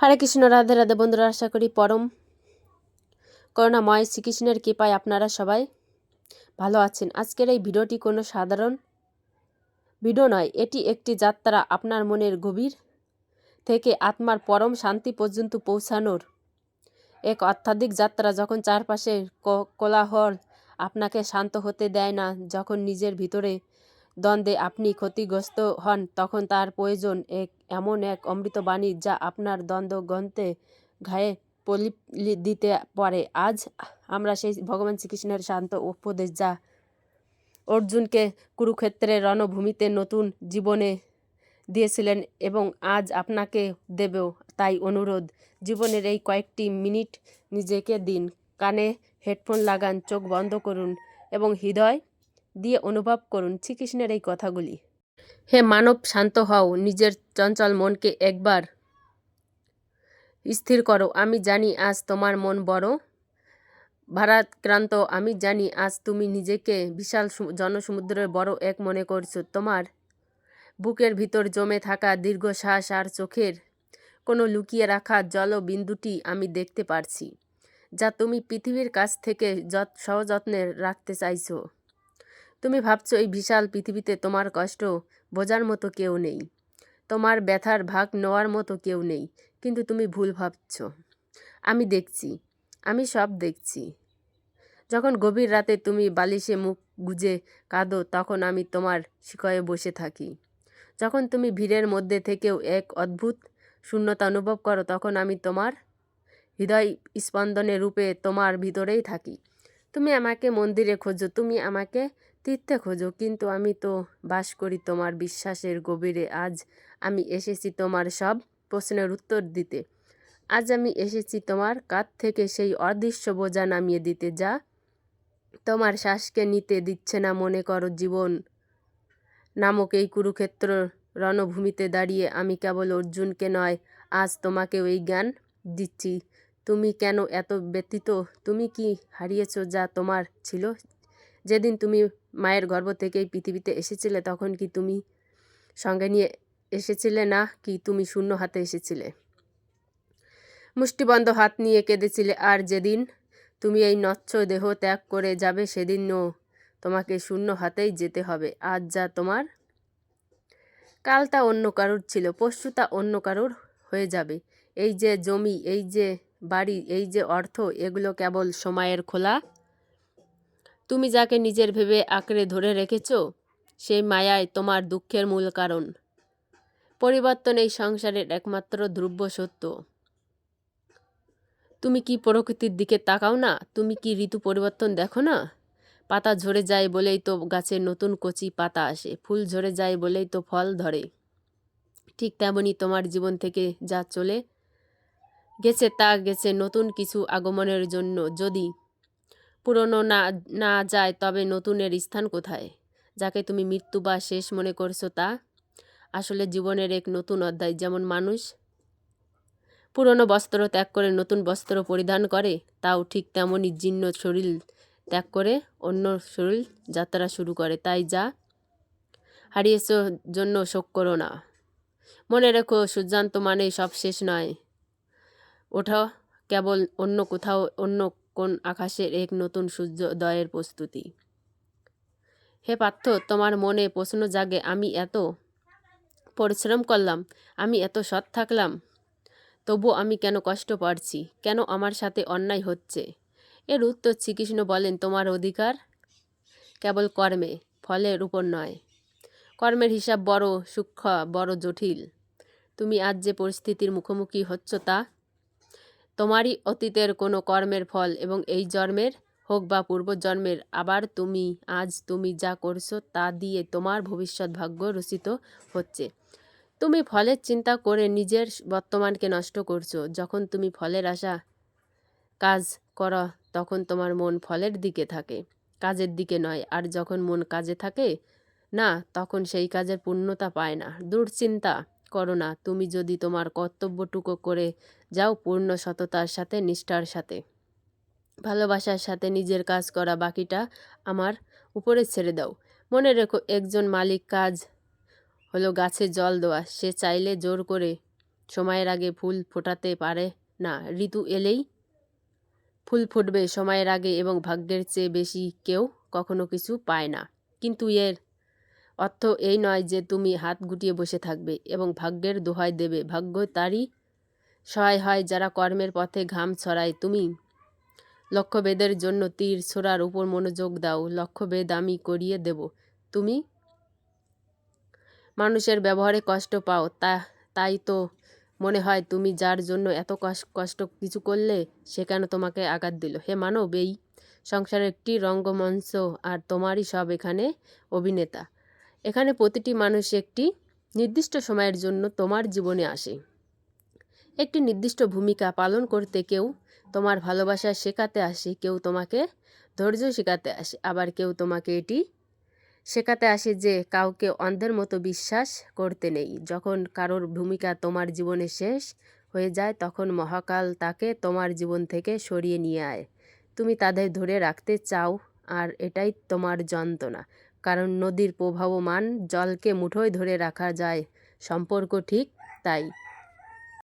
হরে কৃষ্ণ, রাধে রাধে বন্ধুরা। আশা করি পরম করুণাময় শ্রীকৃষ্ণের কৃপায় আপনারা সবাই ভালো আছেন। আজকের এই ভিডিওটি কোনো সাধারণ ভিডিও নয়, এটি একটি যাত্রা আপনার মনের গভীর থেকে আত্মার পরম শান্তি পর্যন্ত পৌঁছানোর এক আধ্যাত্মিক যাত্রা। যখন চারপাশের কোলাহল আপনাকে শান্ত হতে দেয় না, যখন নিজের ভিতরে দ্বন্দ্বে আপনি ক্ষতিগ্রস্ত হন, তখন তার প্রয়োজন এমন এক অমৃতবাণী যা আপনার দ্বন্দ্ব গ্রন্থে ঘায়ে প্রলিপ দিতে পারে। আজ আমরা সেই ভগবান শ্রীকৃষ্ণের শান্ত উপদেশ যা অর্জুনকে কুরুক্ষেত্রের রণভূমিতে নতুন জীবনে দিয়েছিলেন এবং আজ আপনাকে দেবেও। তাই অনুরোধ, জীবনের এই কয়েকটি মিনিট নিজেকে দিন, কানে হেডফোন লাগান, চোখ বন্ধ করুন এবং হৃদয় দিয়ে অনুভব করুন শ্রীকৃষ্ণের এই কথাগুলি। হে মানব, শান্ত হও, নিজের চঞ্চল মনকে একবার স্থির করো। আমি জানি আজ তোমার মন বড় ভারাক্রান্ত। আমি জানি আজ তুমি নিজেকে বিশাল জনসমুদ্রের বড় এক মনে করছো। তোমার বুকের ভিতর জমে থাকা দীর্ঘশ্বাস আর চোখের কোনো লুকিয়ে রাখা জলবিন্দুটি আমি দেখতে পারছি, যা তুমি পৃথিবীর কাছ থেকে সযত্নে রাখতে চাইছো। তুমি ভাবছো এই বিশাল পৃথিবীতে তোমার কষ্ট বোঝার মতো কেউ নেই, তোমার ব্যথার ভাগ নেওয়ার মতো কেউ নেই, কিন্তু তুমি ভুল ভাবছ। আমি দেখছি, আমি সব দেখছি। যখন গভীর রাতে তুমি বালিশে মুখ গুজে কাঁদো, তখন আমি তোমার শিকয়ে বসে থাকি। যখন তুমি ভিড়ের মধ্যে থেকেও এক অদ্ভুত শূন্যতা অনুভব করো, তখন আমি তোমার হৃদয় স্পন্দনের রূপে তোমার ভিতরেই থাকি। তুমি আমাকে মন্দিরে খোঁজো, তুমি আমাকে তীর্থে খোঁজো, কিন্তু আমি তো বাস করি তোমার বিশ্বাসের গভীরে। আজ আমি এসেছি তোমার সব প্রশ্নের উত্তর দিতে। আজ আমি এসেছি তোমার কাঁধ থেকে সেই অদৃশ্য বোঝা নামিয়ে দিতে, যা তোমার শ্বাসকে নিতে দিচ্ছে না। মনে করো, জীবন নামক এই কুরুক্ষেত্র রণভূমিতে দাঁড়িয়ে আমি কেবল অর্জুনকে নয়, আজ তোমাকেও এই জ্ঞান দিচ্ছি। তুমি কেন এত ব্যথিত? তুমি কি হারিয়েছ যা তোমার ছিল? যেদিন তুমি মায়ের গর্ভ থেকে এই পৃথিবীতে এসেছিলে, তখন কি তুমি সঙ্গে নিয়ে এসেছিলে, না কি তুমি শূন্য হাতে এসেছিলে? মুষ্টিবন্ধ হাত নিয়ে কেঁদেছিলে। আর যেদিন তুমি এই নচ্ছ দেহ ত্যাগ করে যাবে, সেদিনও তোমাকে শূন্য হাতেই যেতে হবে। আজ যা তোমার, কাল তা অন্য কারোর ছিল, পরশু তা অন্য কারোর হয়ে যাবে। এই যে জমি, এই যে বাড়ি, এই যে অর্থ, এগুলো কেবল সময়ের খোলা। তুমি যাকে নিজের ভেবে আঁকড়ে ধরে রেখেছ, সেই মায়াই তোমার দুঃখের মূল কারণ। পরিবর্তন এই সংসারের একমাত্র ধ্রুব সত্য। তুমি কি প্রকৃতির দিকে তাকাও না? তুমি কি ঋতু পরিবর্তন দেখো না? পাতা ঝরে যায় বলেই তো গাছে নতুন কচি পাতা আসে, ফুল ঝরে যায় বলেই তো ফল ধরে। ঠিক তেমনই তোমার জীবন থেকে যা চলে গেছে, তা গেছে নতুন কিছু আগমনের জন্য। যদি পুরনো না যায়, তবে নতুনের স্থান কোথায়? যাকে তুমি মৃত্যু বা শেষ মনে করছো, তা আসলে জীবনের এক নতুন অধ্যায়। যেমন মানুষ পুরনো বস্ত্র ত্যাগ করে নতুন বস্ত্র পরিধান করে, তাও ঠিক তেমনই জীর্ণ শরীর ত্যাগ করে অন্য শরীর যাত্রা শুরু করে। তাই যা হারিয়েছ জন্য শোক করো না। মনে রেখো, সূর্যান্ত মানেই সব শেষ নয়, ওঠা কেবল অন্য কোথাও, অন্য কোন আকাশের এক নতুন সূর্যোদয়ের প্রস্তুতি। হে পার্থ, তোমার মনে প্রশ্ন জাগে, আমি এত পরিশ্রম করলাম, আমি এত সৎ থাকলাম, তবু আমি কেন কষ্ট পাচ্ছি? কেন আমার সাথে অন্যায় হচ্ছে? এর উত্তর শ্রীকৃষ্ণ বলেন, তোমার অধিকার কেবল কর্মে, ফলের উপর নয়। কর্মের হিসাব বড় সূক্ষ্ম, বড় জটিল। তুমি আজ যে পরিস্থিতির মুখোমুখি হচ্ছ, তা তোমারই অতীতের কোনো কর্মের ফল, এবং এই জন্মের হোক বা পূর্বজন্মের। আবার আজ তুমি যা করছো, তা দিয়ে তোমার ভবিষ্যৎ ভাগ্য রচিত হচ্ছে। তুমি ফলের চিন্তা করে নিজের বর্তমানকে নষ্ট করছো। যখন তুমি ফলের আশা কাজ করো, তখন তোমার মন ফলের দিকে থাকে, কাজের দিকে নয়। আর যখন মন কাজে থাকে না, তখন সেই কাজের পূর্ণতা পায় না। দুশ্চিন্তা করো না, তুমি যদি তোমার কর্তব্যটুকু করে যাও পূর্ণ সততার সাথে, নিষ্ঠার সাথে, ভালোবাসার সাথে নিজের কাজ করা, বাকিটা আমার উপরে ছেড়ে দাও। মনে রেখো, একজন মালিক কাজ হলো গাছে জল দেওয়া। সে চাইলে জোর করে সময়ের আগে ফুল ফোটাতে পারে না। ঋতু এলেই ফুল ফুটবে সময়ের আগে, এবং ভাগ্যের চেয়ে বেশি কেউ কখনো কিছু পায় না। কিন্তু এর অর্থ এই নয় যে তুমি হাত গুটিয়ে বসে থাকবে এবং ভাগ্যের দোহাই দেবে। ভাগ্য তারই সহায় হয় যারা কর্মের পথে ঘাম ছড়ায়। তুমি লক্ষ্যভেদের জন্য তীর ছোড়ার উপর মনোযোগ দাও। লক্ষ্যভেদ আমি করিয়ে দেব। তুমি মানুষের ব্যবহারে কষ্ট পাও, তাই তো মনে হয় তুমি যার জন্য এত কষ্ট কিছু করলে সে কেন তোমাকে আঘাত দিল। হে মানব, এই সংসারের একটি রঙ্গমঞ্চ, আর তোমারই সব এখানে অভিনেতা। এখানে প্রতিটি মানুষ একটি নির্দিষ্ট সময়ের জন্য তোমার জীবনে আসে, একটি নির্দিষ্ট ভূমিকা পালন করতে। কেউ তোমার ভালোবাসা শেখাতে আসে, কেউ তোমাকে ধৈর্য শেখাতে আসে, আবার কেউ তোমাকে এটি শেখাতে আসে যে কাউকে অন্ধের মতো বিশ্বাস করতে নেই। যখন কারোর ভূমিকা তোমার জীবনে শেষ হয়ে যায়, তখন মহাকাল তাকে তোমার জীবন থেকে সরিয়ে নিয়ে আয়। তুমি তাদের ধরে রাখতে চাও, আর এটাই তোমার যন্ত্রণা। কারণ নদীর প্রবাহমান জলকে মুঠোয় ধরে রাখা যায়, সম্পর্ক ঠিক তাই।